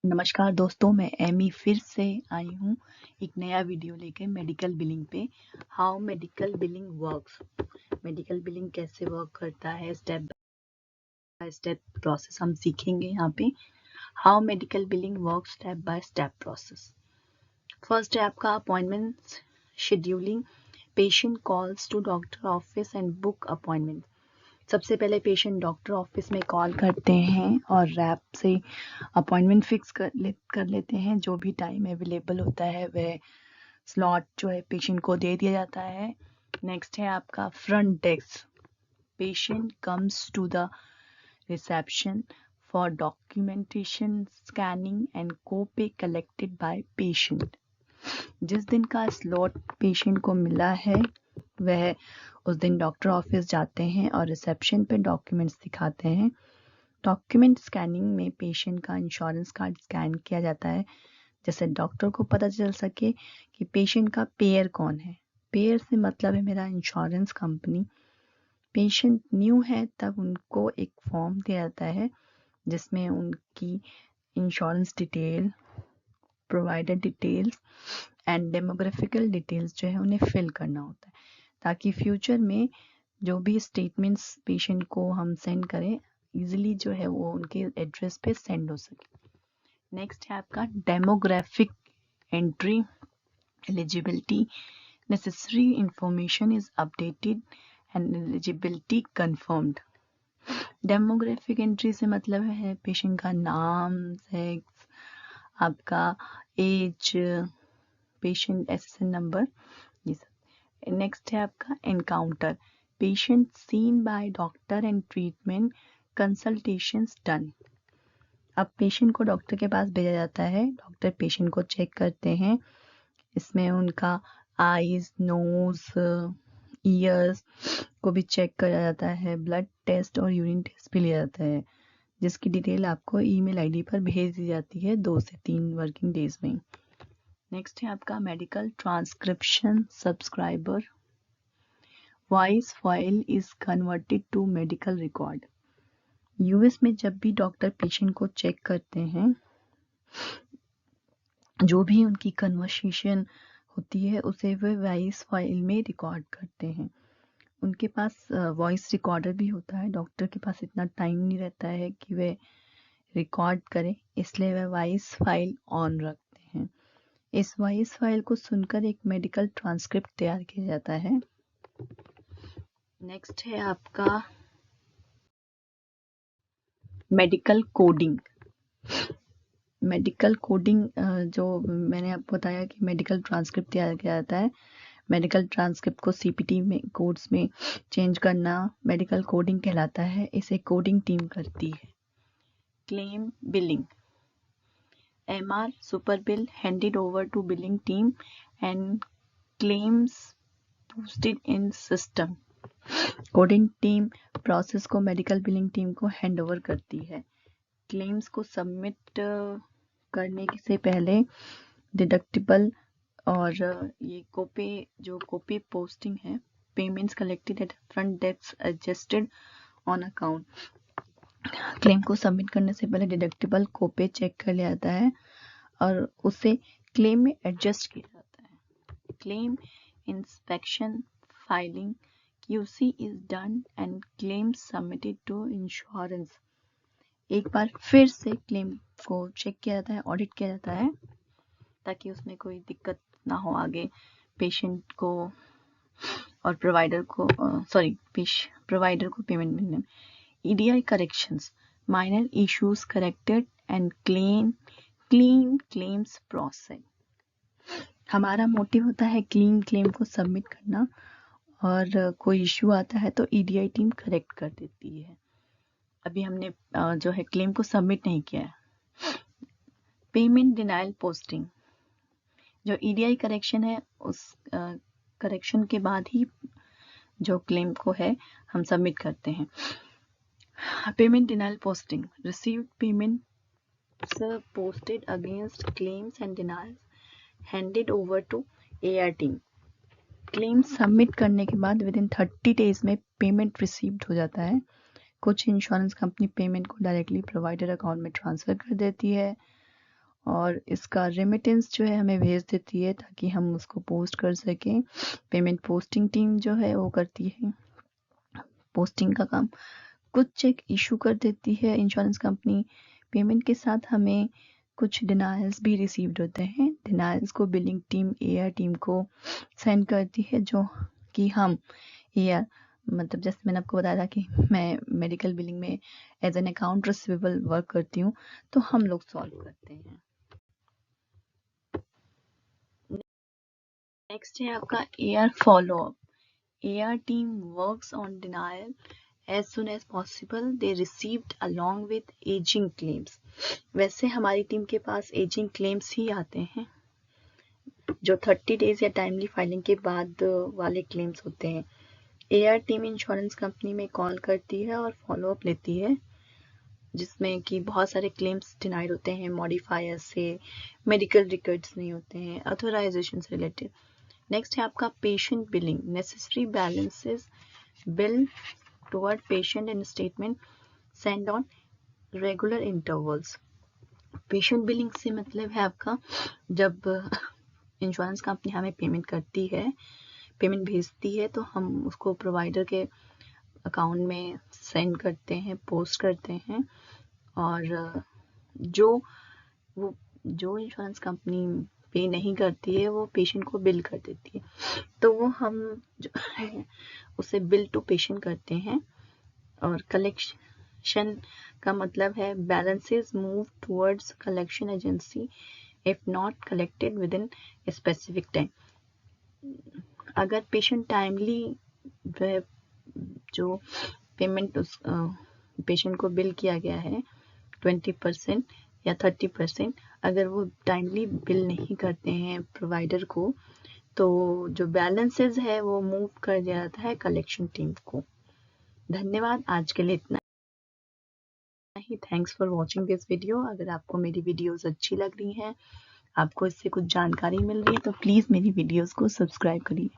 नमस्कार दोस्तों, मैं एमी फिर से आई हूँ एक नया वीडियो लेकर मेडिकल बिलिंग पे। How medical billing works, medical billing कैसे वर्क करता है, स्टेप बाय स्टेप प्रोसेस हम सीखेंगे यहाँ पे। How medical billing work, step by step process. First है आपका appointment scheduling. Patient calls to doctor office and book appointment. सबसे पहले पेशेंट डॉक्टर ऑफिस में कॉल करते हैं और रैप से अपॉइंटमेंट फिक्स कर लेते हैं। जो भी टाइम अवेलेबल होता है वह स्लॉट जो है पेशेंट को दे दिया जाता है। नेक्स्ट है आपका front desk. Patient comes to the reception for documentation, scanning and copay collected by patient. जिस दिन का स्लॉट पेशेंट को मिला है वह उस दिन डॉक्टर ऑफिस जाते हैं और रिसेप्शन पे डॉक्यूमेंट्स दिखाते हैं। डॉक्यूमेंट स्कैनिंग में पेशेंट का इंश्योरेंस कार्ड स्कैन किया जाता है, जैसे डॉक्टर को पता चल सके कि पेशेंट का पेयर कौन है। पेयर से मतलब है मेरा इंश्योरेंस कंपनी। पेशेंट न्यू है तब उनको एक फॉर्म दिया जाता है जिसमें उनकी insurance detail, provider details and demographical details जो है उन्हें फिल करना होता है, ताकि फ्यूचर में जो भी स्टेटमेंट्स पेशेंट को हम सेंड करें इजीली जो है वो उनके एड्रेस पे सेंड हो सके। नेक्स्ट है आपका demographic entry, eligibility. Necessary information is updated and eligibility confirmed. Demographic entry से मतलब है पेशेंट का नाम, सेक्स, आपका एज, पेशेंट एसएसएन नंबर, ये सब। नेक्स्ट है आपका encounter. Patient seen by doctor and treatment consultations done. अब पेशेंट को डॉक्टर के पास भेजा जाता है। डॉक्टर पेशेंट को चेक करते हैं। इसमें उनका आईज, नोज, ईयर्स को भी चेक करा जाता है। ब्लड टेस्ट और यूरिन टेस्ट भी लिया जाता है, जिसकी डिटेल आपको ईमेल आईडी पर भेज दी जाती है 2 से 3 वर्किंग डेज में। नेक्स्ट है आपका medical transcription subscriber. Voice file is converted to medical record. US में जब भी डॉक्टर पेशेंट को चेक करते हैं, जो भी उनकी कन्वर्सेशन होती है उसे वे वॉइस फाइल में रिकॉर्ड करते हैं। उनके पास वॉइस रिकॉर्डर भी होता है। डॉक्टर के पास इतना टाइम नहीं रहता है कि वे रिकॉर्ड करें, इसलिए वे वॉइस फाइल ऑन रखते हैं। इस वॉइस फाइल को सुनकर एक मेडिकल ट्रांसक्रिप्ट तैयार किया जाता है। नेक्स्ट है आपका मेडिकल कोडिंग। मेडिकल कोडिंग जो मैंने आपको बताया कि मेडिकल ट्रांसक्रिप्ट तैयार किया जाता है। मेडिकल ट्रांसक्रिप्ट को सीपीटी में कोड्स में चेंज करना मेडिकल कोडिंग कहलाता है। इसे कोडिंग टीम करती है। Claim billing. MR super bill handed over to billing team and claims posted in system। Coding team process को मेडिकल बिलिंग टीम को हैंड ओवर करती है। क्लेम्स को सबमिट करने से पहले डिडक्टिबल और ये कोपे पोस्टिंग है, payments collected at front desk adjusted on account. Claim को सबमिट करने से पहले डिडक्टिबल कोपे चेक कर लिया जाता है और उसे क्लेम में एडजस्ट किया जाता है। Claim inspection filing QC is done and claim submitted to insurance। एक बार फिर से क्लेम को चेक किया जाता है, ऑडिट किया जाता है, ताकि उसमें कोई दिक्कत ना हो आगे पेशेंट को और प्रोवाइडर को प्रोवाइडर को पेमेंट मिलने में। EDI corrections, minor issues corrected and clean claims process. हमारा मोटिव होता है क्लीन क्लेम को सबमिट करना, और कोई इश्यू आता है तो EDI टीम करेक्ट कर देती है। अभी हमने जो है क्लेम को सबमिट नहीं किया है। पेमेंट डिनाइल पोस्टिंग, जो EDI करेक्शन है उस करेक्शन के बाद ही जो क्लेम को है हम सबमिट करते हैं। Payment denial posting, received payment posted against claims and denials handed over to AR team। Claim submit करने के बाद विद इन 30 डेज में पेमेंट रिसीव्ड हो जाता है। कुछ इंश्योरेंस कंपनी पेमेंट को डायरेक्टली प्रोवाइडर अकाउंट में ट्रांसफ़र कर देती है और इसका रेमिटेंस जो है हमें भेज देती है ताकि हम उसको पोस्ट कर सकें। पेमेंट पोस्टिंग टीम जो है वो करती है पोस्टिंग का काम। कुछ चेक इशू कर देती है इंश्योरेंस कंपनी। पेमेंट के साथ हमें कुछ डिनायल्स भी रिसीव्ड होते हैं। डिनायल्स को बिलिंग टीम एआर टीम को सेंड करती है, जो कि हम एआर मतलब जैसे मैंने आपको बताया था कि मैं मेडिकल बिलिंग में as an account receivable work करती हूँ, तो हम लोग सॉल्व करते हैं। नेक्स्ट है आपका AR follow up. AR team works on denial as soon as possible they received along with aging claims। वैसे हमारी टीम के पास aging claims ही आते हैं, जो 30 डेज या टाइमली फाइलिंग के बाद वाले क्लेम्स होते हैं। AR टीम इंश्योरेंस कंपनी में कॉल करती है और फॉलोअप लेती है, जिसमें कि बहुत सारे क्लेम्स डिनाइड होते हैं मॉडिफायर से, मेडिकल रिकॉर्ड्स नहीं होते हैं, ऑथराइजेशन से रिलेटेड। नेक्स्ट है आपका patient billing. Necessary balances bill toward patient in statement send on regular intervals. Patient billing से मतलब है आपका जब इंश्योरेंस कंपनी हमें पेमेंट करती है, पेमेंट भेजती है, तो हम उसको प्रोवाइडर के अकाउंट में सेंड करते हैं, पोस्ट करते हैं, और जो इंश्योरेंस कंपनी पे नहीं करती है वो पेशेंट को बिल कर देती है, तो वो हम जो है उसे बिल टू पेशेंट करते हैं। और कलेक्शन का मतलब है balances move towards collection agency if not collected with in specific time. अगर पेशेंट टाइमली जो पेमेंट उस पेशेंट को बिल किया गया है 20% या 30%, अगर वो टाइमली बिल नहीं करते हैं प्रोवाइडर को, तो जो बैलेंसेस है वो मूव कर दिया जाता है कलेक्शन टीम को। धन्यवाद, आज के लिए इतना ही। Thanks for watching this video. अगर आपको मेरी वीडियोस अच्छी लग रही हैं, आपको इससे कुछ जानकारी मिल रही है, तो प्लीज़ मेरी वीडियोस को सब्सक्राइब करिए।